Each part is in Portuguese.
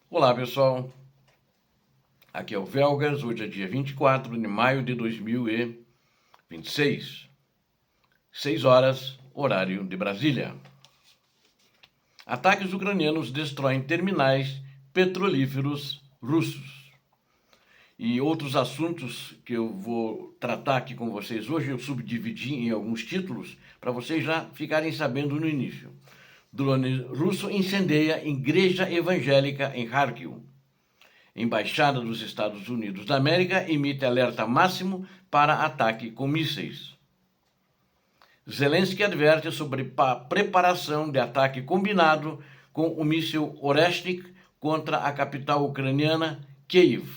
Olá, pessoal. Aqui é o Velgas. Hoje é dia 24 de maio de 2026, 6 horas, horário de Brasília. Ataques ucranianos destroem terminais petrolíferos russos. E outros assuntos que eu vou tratar aqui com vocês hoje, eu subdividi em alguns títulos para vocês já ficarem sabendo no início. Drone russo incendeia igreja evangélica em Kharkiv. Embaixada dos Estados Unidos da América emite alerta máximo para ataque com mísseis. Zelensky adverte sobre a preparação de ataque combinado com o míssil Oreshnik contra a capital ucraniana, Kiev.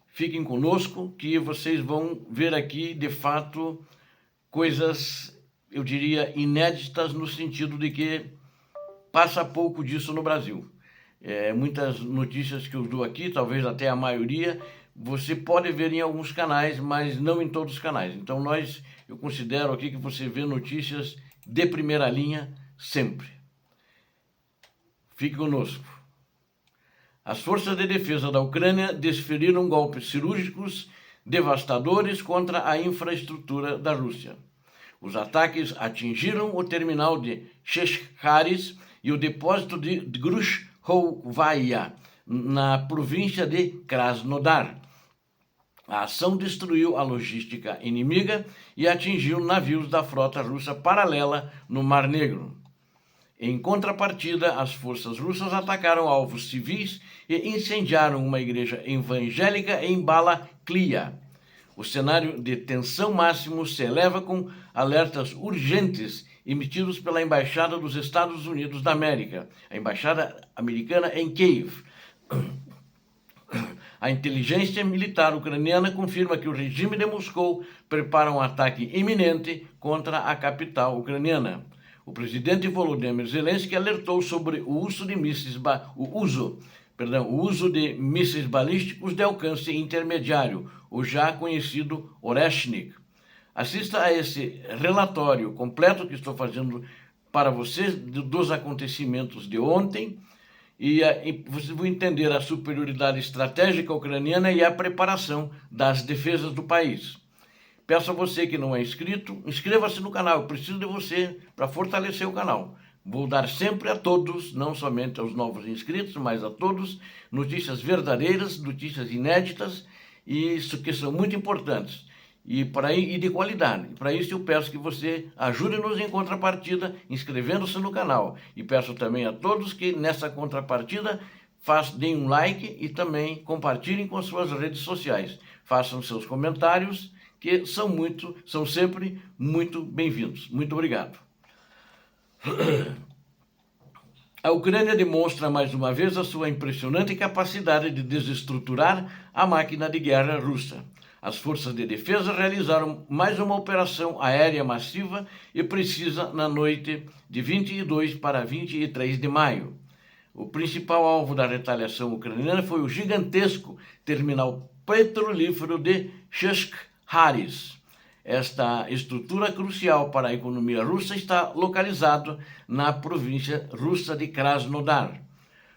Fiquem conosco que vocês vão ver aqui, de fato, coisas, eu diria, inéditas no sentido de que passa pouco disso no Brasil. Muitas notícias que eu dou aqui, talvez até a maioria, você pode ver em alguns canais, mas não em todos os canais. Então eu considero aqui que você vê notícias de primeira linha sempre. Fique conosco. As forças de defesa da Ucrânia desferiram golpes cirúrgicos devastadores contra a infraestrutura da Rússia. Os ataques atingiram o terminal de Chechkaris e o depósito de Grushkovaya, na província de Krasnodar. A ação destruiu a logística inimiga e atingiu navios da frota russa paralela no Mar Negro. Em contrapartida, as forças russas atacaram alvos civis e incendiaram uma igreja evangélica em Balaklia. O cenário de tensão máximo se eleva com alertas urgentes emitidos pela Embaixada dos Estados Unidos da América, a Embaixada Americana em Kiev. A inteligência militar ucraniana confirma que o regime de Moscou prepara um ataque iminente contra a capital ucraniana. O presidente Volodymyr Zelensky alertou sobre o uso de mísseis balísticos de alcance intermediário, o já conhecido Oreshnik. Assista a esse relatório completo que estou fazendo para vocês dos acontecimentos de ontem e vocês vão entender a superioridade estratégica ucraniana e a preparação das defesas do país. Peço a você que não é inscrito, inscreva-se no canal, eu preciso de você para fortalecer o canal. Vou dar sempre a todos, não somente aos novos inscritos, mas a todos, notícias verdadeiras, notícias inéditas, e isso que são muito importantes e de qualidade. Para isso eu peço que você ajude-nos em contrapartida, inscrevendo-se no canal. E peço também a todos que nessa contrapartida deem um like e também compartilhem com suas redes sociais. Façam seus comentários, que são sempre muito bem-vindos. Muito obrigado. A Ucrânia demonstra mais uma vez a sua impressionante capacidade de desestruturar a máquina de guerra russa. As forças de defesa realizaram mais uma operação aérea massiva e precisa na noite de 22 para 23 de maio. O principal alvo da retaliação ucraniana foi o gigantesco terminal petrolífero de Chechkaris. Esta estrutura crucial para a economia russa está localizada na província russa de Krasnodar.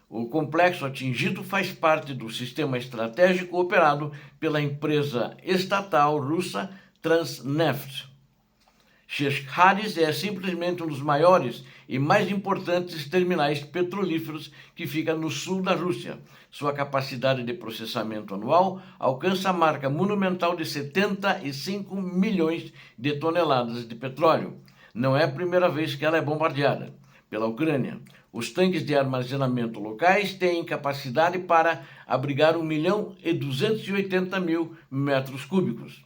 O complexo atingido faz parte do sistema estratégico operado pela empresa estatal russa Transneft. Chechkaris é simplesmente um dos maiores e mais importantes terminais petrolíferos que fica no sul da Rússia. Sua capacidade de processamento anual alcança a marca monumental de 75 milhões de toneladas de petróleo. Não é a primeira vez que ela é bombardeada pela Ucrânia. Os tanques de armazenamento locais têm capacidade para abrigar 1.280.000 metros cúbicos.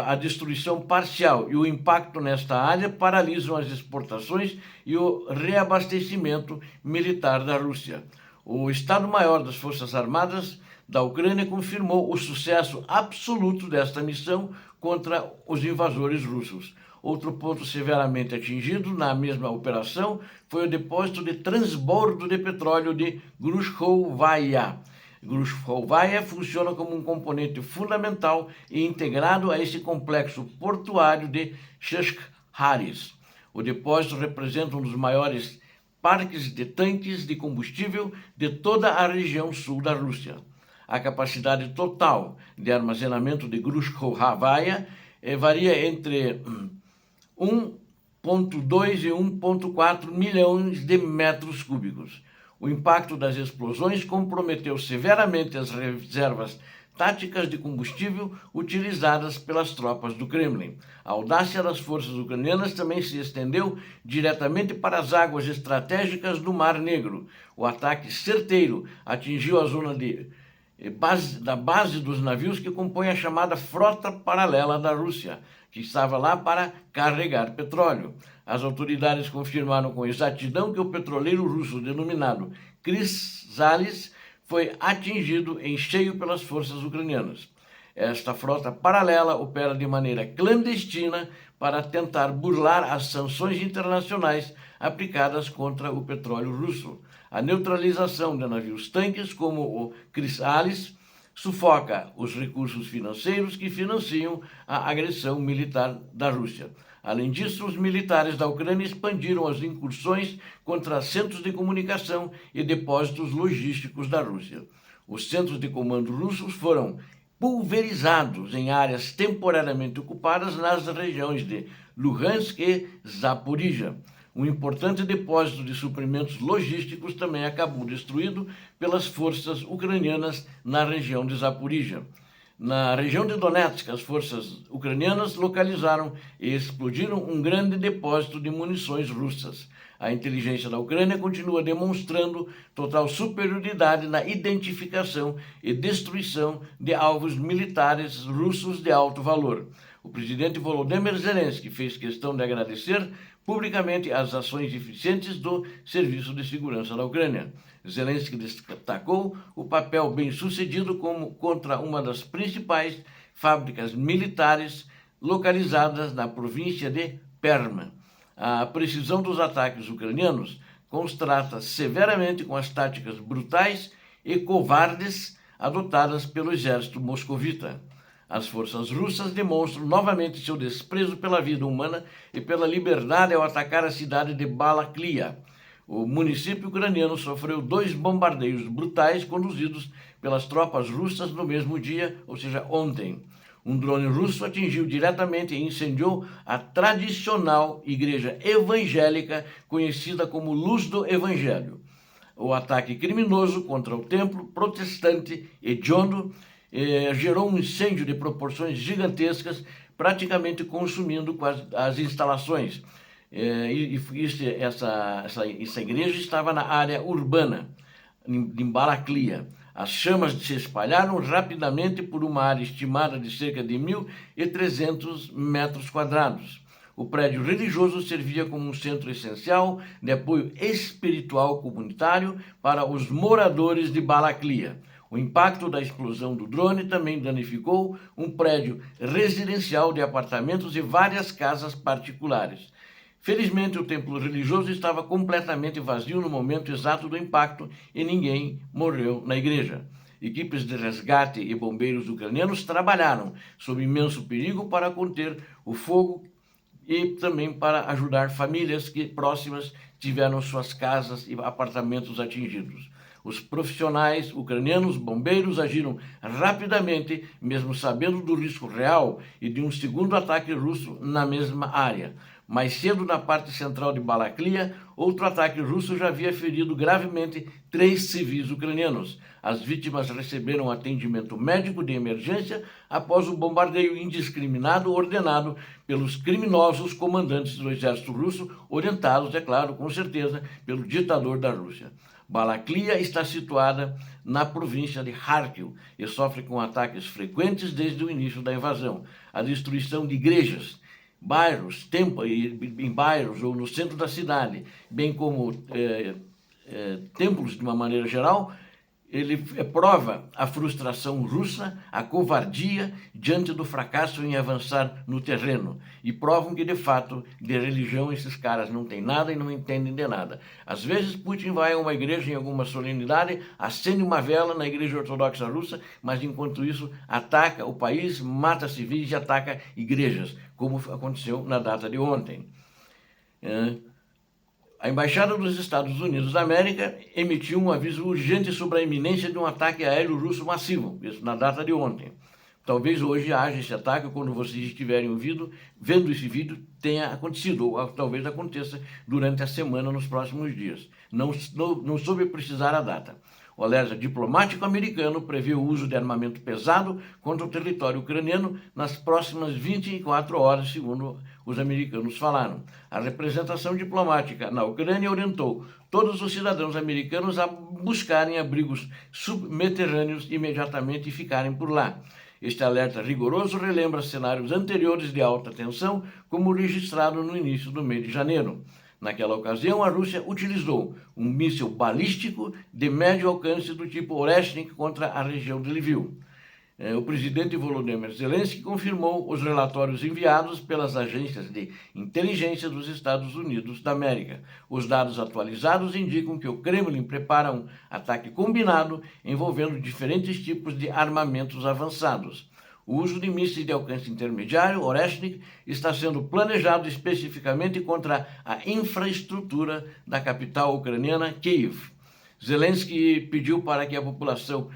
A destruição parcial e o impacto nesta área paralisam as exportações e o reabastecimento militar da Rússia. O Estado-Maior das Forças Armadas da Ucrânia confirmou o sucesso absoluto desta missão contra os invasores russos. Outro ponto severamente atingido na mesma operação foi o depósito de transbordo de petróleo de Grushkovaya. Grushkovaya funciona como um componente fundamental e integrado a esse complexo portuário de Chechkaris. O depósito representa um dos maiores parques de tanques de combustível de toda a região sul da Rússia. A capacidade total de armazenamento de Grushkovaya varia entre 1,2 e 1,4 milhões de metros cúbicos. O impacto das explosões comprometeu severamente as reservas táticas de combustível utilizadas pelas tropas do Kremlin. A audácia das forças ucranianas também se estendeu diretamente para as águas estratégicas do Mar Negro. O ataque certeiro atingiu a zona da base dos navios que compõem a chamada Frota Paralela da Rússia, que estava lá para carregar petróleo. As autoridades confirmaram com exatidão que o petroleiro russo denominado Chrysalis foi atingido em cheio pelas forças ucranianas. Esta frota paralela opera de maneira clandestina para tentar burlar as sanções internacionais aplicadas contra o petróleo russo. A neutralização de navios-tanques como o Chrysalis sufoca os recursos financeiros que financiam a agressão militar da Rússia. Além disso, os militares da Ucrânia expandiram as incursões contra centros de comunicação e depósitos logísticos da Rússia. Os centros de comando russos foram pulverizados em áreas temporariamente ocupadas nas regiões de Luhansk e Zaporizhia. Um importante depósito de suprimentos logísticos também acabou destruído pelas forças ucranianas na região de Zaporizhia. Na região de Donetsk, as forças ucranianas localizaram e explodiram um grande depósito de munições russas. A inteligência da Ucrânia continua demonstrando total superioridade na identificação e destruição de alvos militares russos de alto valor. O presidente Volodymyr Zelensky fez questão de agradecer publicamente as ações eficientes do Serviço de Segurança da Ucrânia. Zelensky destacou o papel bem-sucedido contra uma das principais fábricas militares localizadas na província de Perm. A precisão dos ataques ucranianos contrasta severamente com as táticas brutais e covardes adotadas pelo exército moscovita. As forças russas demonstram novamente seu desprezo pela vida humana e pela liberdade ao atacar a cidade de Balaklia. O município ucraniano sofreu 2 bombardeios brutais conduzidos pelas tropas russas no mesmo dia, ou seja, ontem. Um drone russo atingiu diretamente e incendiou a tradicional igreja evangélica conhecida como Luz do Evangelho. O ataque criminoso contra o templo protestante hediondo gerou um incêndio de proporções gigantescas, praticamente consumindo as instalações. Essa igreja estava na área urbana, em Balaklia. As chamas se espalharam rapidamente por uma área estimada de cerca de 1.300 metros quadrados. O prédio religioso servia como um centro essencial de apoio espiritual comunitário para os moradores de Balaklia. O impacto da explosão do drone também danificou um prédio residencial de apartamentos e várias casas particulares. Felizmente, o templo religioso estava completamente vazio no momento exato do impacto e ninguém morreu na igreja. Equipes de resgate e bombeiros ucranianos trabalharam sob imenso perigo para conter o fogo e também para ajudar famílias que próximas tiveram suas casas e apartamentos atingidos. Os profissionais ucranianos bombeiros agiram rapidamente, mesmo sabendo do risco real e de um segundo ataque russo na mesma área. Mais cedo, na parte central de Balaklia, outro ataque russo já havia ferido gravemente 3 civis ucranianos. As vítimas receberam atendimento médico de emergência após o bombardeio indiscriminado ordenado pelos criminosos comandantes do exército russo, orientados, é claro, com certeza, pelo ditador da Rússia. Balaklia está situada na província de Kharkiv e sofre com ataques frequentes desde o início da invasão. A destruição de igrejas, bairros, em bairros ou no centro da cidade, bem como templos de uma maneira geral, ele prova a frustração russa, a covardia diante do fracasso em avançar no terreno. E provam que, de fato, de religião esses caras não têm nada e não entendem de nada. Às vezes, Putin vai a uma igreja em alguma solenidade, acende uma vela na igreja ortodoxa russa, mas, enquanto isso, ataca o país, mata civis e ataca igrejas, como aconteceu na data de ontem. A Embaixada dos Estados Unidos da América emitiu um aviso urgente sobre a iminência de um ataque aéreo russo massivo, isso na data de ontem. Talvez hoje haja esse ataque, quando vocês estiverem vendo esse vídeo, tenha acontecido, ou talvez aconteça durante a semana, nos próximos dias. Não soube precisar a data. O alerta diplomático americano prevê o uso de armamento pesado contra o território ucraniano nas próximas 24 horas, segundo os americanos falaram. A representação diplomática na Ucrânia orientou todos os cidadãos americanos a buscarem abrigos subterrâneos imediatamente e ficarem por lá. Este alerta rigoroso relembra cenários anteriores de alta tensão, como registrado no início do mês de janeiro. Naquela ocasião, a Rússia utilizou um míssil balístico de médio alcance do tipo Oreshnik contra a região de Lviv. O presidente Volodymyr Zelensky confirmou os relatórios enviados pelas agências de inteligência dos Estados Unidos da América. Os dados atualizados indicam que o Kremlin prepara um ataque combinado envolvendo diferentes tipos de armamentos avançados. O uso de mísseis de alcance intermediário, Oreshnik, está sendo planejado especificamente contra a infraestrutura da capital ucraniana, Kiev. Zelensky pediu para que a população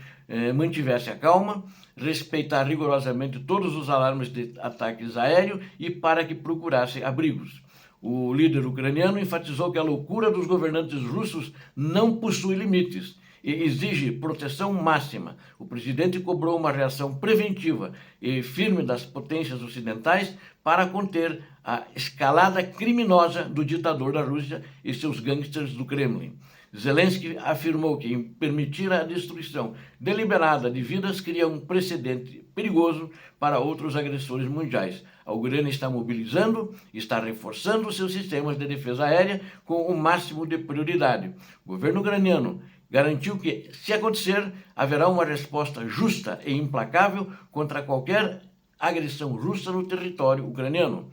mantivesse a calma, respeitar rigorosamente todos os alarmes de ataques aéreos e para que procurasse abrigos. O líder ucraniano enfatizou que a loucura dos governantes russos não possui limites e exige proteção máxima. O presidente cobrou uma reação preventiva e firme das potências ocidentais para conter a escalada criminosa do ditador da Rússia e seus gangsters do Kremlin. Zelensky afirmou que permitir a destruição deliberada de vidas cria um precedente perigoso para outros agressores mundiais. A Ucrânia está mobilizando e está reforçando seus sistemas de defesa aérea com o máximo de prioridade. O governo ucraniano garantiu que, se acontecer, haverá uma resposta justa e implacável contra qualquer agressão russa no território ucraniano.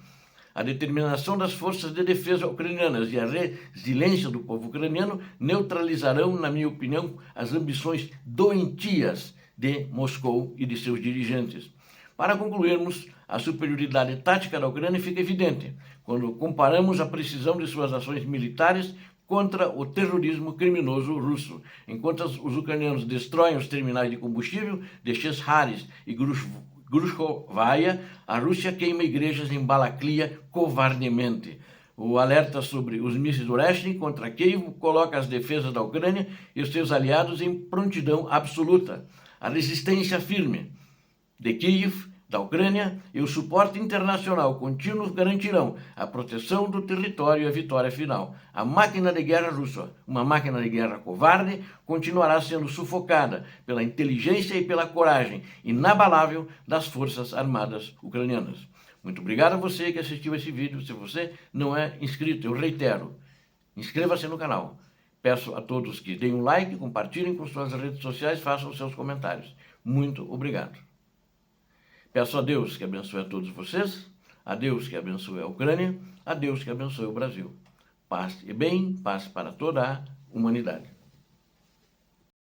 A determinação das forças de defesa ucranianas e a resiliência do povo ucraniano neutralizarão, na minha opinião, as ambições doentias de Moscou e de seus dirigentes. Para concluirmos, a superioridade tática da Ucrânia fica evidente quando comparamos a precisão de suas ações militares contra o terrorismo criminoso russo. Enquanto os ucranianos destroem os terminais de combustível de Chezharis e Grushkovaya, a Rússia queima igrejas em Balaklia covardemente. O alerta sobre os mísseis Oreshnik contra Kiev coloca as defesas da Ucrânia e os seus aliados em prontidão absoluta. A resistência firme de Kiev, da Ucrânia, e o suporte internacional contínuo garantirão a proteção do território e a vitória final. A máquina de guerra russa, uma máquina de guerra covarde, continuará sendo sufocada pela inteligência e pela coragem inabalável das forças armadas ucranianas. Muito obrigado a você que assistiu esse vídeo. Se você não é inscrito, eu reitero, inscreva-se no canal. Peço a todos que deem um like, compartilhem com suas redes sociais, façam seus comentários. Muito obrigado. Peço a Deus que abençoe a todos vocês, a Deus que abençoe a Ucrânia, a Deus que abençoe o Brasil. Paz e bem, paz para toda a humanidade.